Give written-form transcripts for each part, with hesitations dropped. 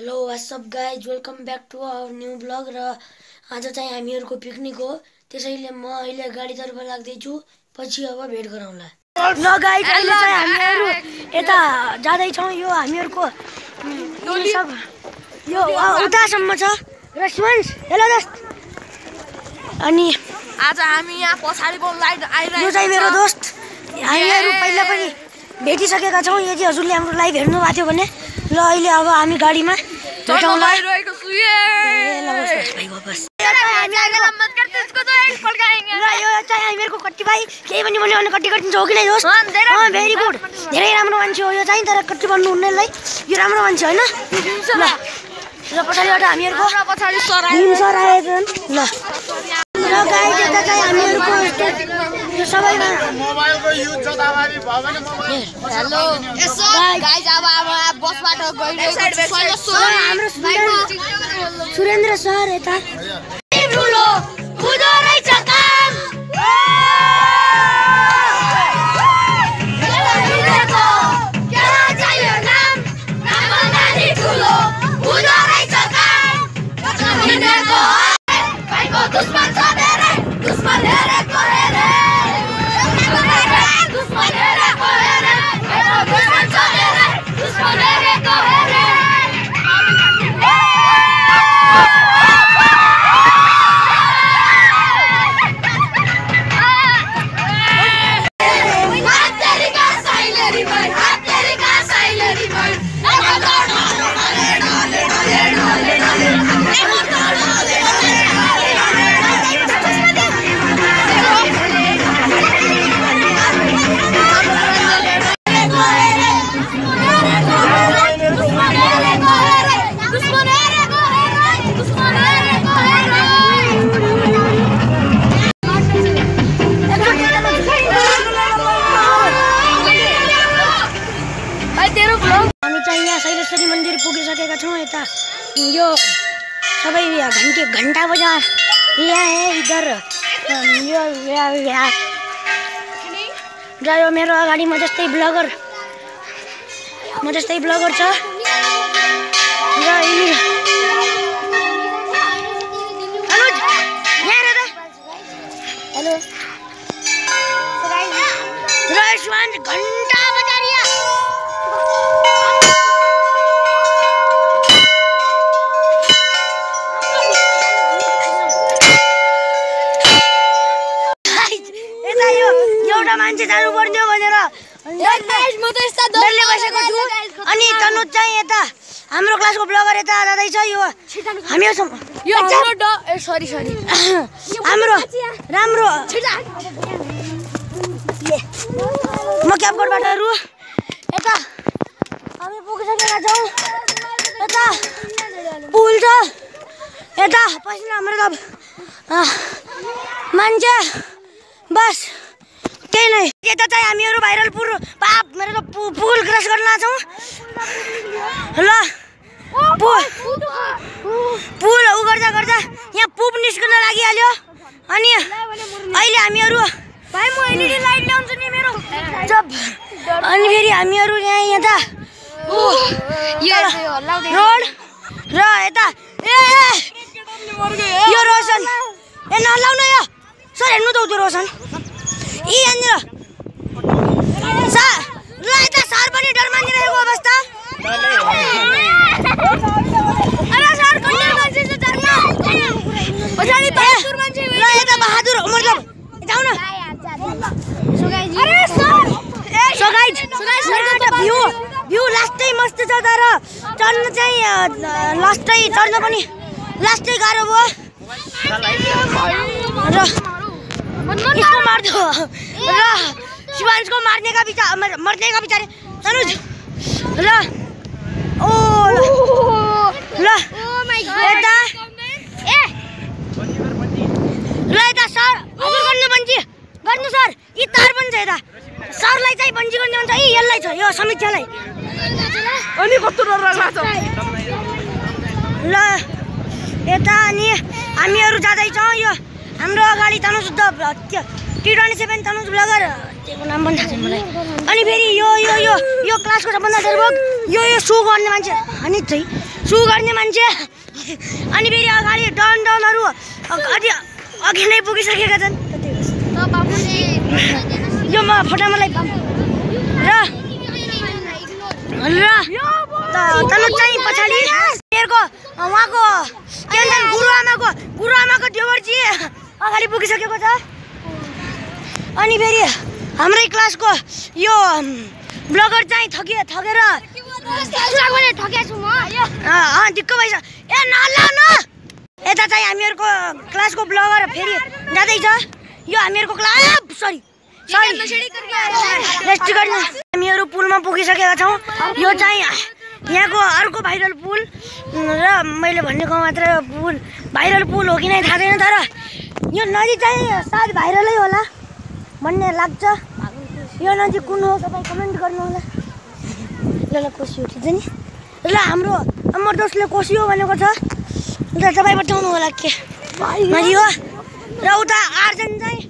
Hello what's up guys welcome back to our new blog र आज चाहिँ हामीहरुको पिकनिक हो त्यसैले म अहिले गाडीतर्फ लाग्दैछु पछि अब भेट गरौँला ल गाइज अहिले चाहिँ हामीहरु यता जादै छौं यो हामीहरुको सब यो उतासम्म छ र शिवन्स हेलो दोस्त अनि आज हामी यहाँ पछाडीको लाइट आइरहेको यो चाहिँ मेरो दोस्त हामीहरु पहिला पनि भेटिसकेका छौं यदि हजुरले हाम्रो लाइभ हेर्नु भएको थियो भने ल अहिले अब हामी गाडीमा भेटौँला रहेको छु ए ल भाइ वापस यो चाहिँ हामीहरुको कट्टी भाइ केही पनि भन्यो भने कट्टी कटिन्छ हो कि नै दोस्त भेरी गुड धेरै राम्रो मान्छे हो यो चाहिँ तर कट्टी भन्नु हुन्नेलाई यो राम्रो मान्छे हैन ल र पछाडीबाट हामीहरुको पछाडी सर सर आएछन् ल र गाइस यता चाहिँ हामीहरुको यो सबैमा मोबाइलको युज जताभावी भयो भने मोबाइल हेलो गाइस अब बसबाट गइरहेको छु हाम्रो सुरेन्द्र सर यता ठुलो हुँदो रहेछ काम शैलेश्वरी मन्दिर पुगिसकेका छौं यता यो सबै घण्टा बजार यहाँ है इधर यो मेरो अगाडि म जस्तै ब्लगर छ र हेलो र घण्टा बजारिया मान्छे जानु पर्यो भनेर डरले बसेको छु अनि तनु चाहिँ यता हाम्रो क्लासको ब्लगर यता जाँदै छ यो हाम्रो राम्रो म क्याम्पबाट यता हामी पुगिसकेका छौँ यता पुल छ यता पछि हाम्रो त मान्छे बस केही नै यता चाहिँ हामीहरु भाइरल पाप मेरो त पुल क्रस गर्न छौं ल पुल उ गर्दा यहाँ पुप निस्कन लागिहाल्यो अनि अहिले हामीहरु भाइ म एलईडी लाइट ल्याउँछु नि मेरो जब अनि फेरि हामीहरु यहाँ रोड र यता यो रोशन ए नलाउन यो सर हेर्नु त उतो रोशन ई यहाँनिर ल यता सर पनि डर मानिरहेको अवस्था सर कन्या मान्छे छ डर पछाडि बहादुर मान्छे ल यता बहादुर मतलब यता आउन सो गाइज भ्यू लास्टै मस्त छ तर चढ्न चाहिँ चढ्न पनि लास्टै गाह्रो भयो र किसको मार्दो र शिवांशको मर्ने का विचार तनुज ल ओ ल यता सर हजुर गर्नु सर यी तार पनि छ यता सरलाई चाहिँ बन्जी गर्ने भन्छ यी यसलाई छ यो समीक्षालाई अनि कस्तो डर लाग्छ ल यता अनि हामीहरु जाँदै छौं यो हाम्रो अगाडि तनुज T27 तनुज ब्लगर त्यसको नाम पनि थाहा छैन मलाई अनि फेरि यो क्लासको सबभन्दा डरभोग यो सो गर्ने मान्छे अनि चाहिँ सु गर्ने मान्छे अनि फेरि अगाडि डनहरू अघि नै पुगिसकेका छन्। यो म फोटामालाई र तल चाहिँ पछाडि उहाँको के भन्छन् गुरुआमाको देवरजी अगाडि पुगिसकेको छ। अनि फेरि हाम्रै क्लासको यो ब्लगर चाहिँ ठगेर ठगेछु म दिक्क भइस। ए न यता चाहिँ हामीहरूको क्लासको ब्लगर फेरि जाँदैछ। यो हामीहरूको क्लास हामीहरू पुलमा पुगिसकेका छौँ। यो चाहिँ यहाँको अर्को भाइरल पुल र मैले भनेको मात्र पुल भाइरल पुल हो कि नै थाहा छैन, तर यो नदी चाहिँ सायद भाइरलै होला भन्ने लाग्छ। यो नदी कुन हो तपाईँ कमेन्ट गर्नु होला। ल कोसी हो ठिक छ नि। ल हाम्रो अमर दोस्तले कोसी हो भनेको छ, ल तपाईँ बताउनु होला के नदी हो। र उता आर्जन चाहिँ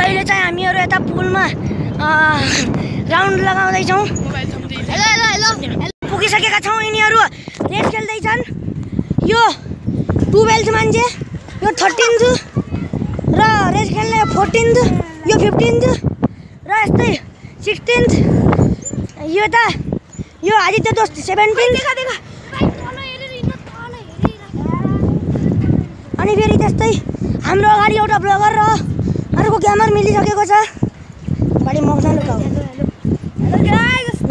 अहिले चाहिँ हामीहरू यता पुलमा राउन्ड लगाउँदैछौँ। पुगिसकेका छौँ। यिनीहरू रेस खेल्दैछन्। यो 12th मान्छे, यो 13th र रेस खेल्ने 14th, यो 15th र यस्तै 16th, यो आदित्य दोस्त 17th। अनि फेरि त्यस्तै हाम्रो अगाडि एउटा ब्लगर र अर्को ग्यामर मिलिसकेको छ। बढी मजा लुकाऊ।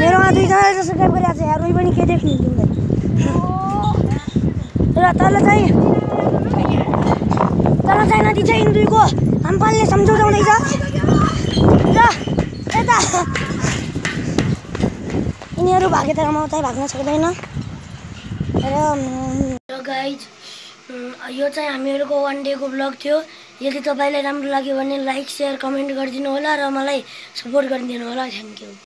मेरोमा 2 जना सब्सक्राइब गरेको छ यार, उही पनि के देख्नु तिमीले। र तल चाहिँ नदी चाहिँ इन्दुईको हाम्फालले सम्झाउँदैछ। र यता यिनीहरू भागे तर म उतै भाग्न सक्दैन। र गाइज यो चाहिँ हामीहरूको 1 डेको ब्लग थियो। यदि तपाईँलाई राम्रो लाग्यो भने लाइक, सेयर, कमेन्ट गरिदिनु होला र मलाई सपोर्ट गरिदिनु होला। Thank you.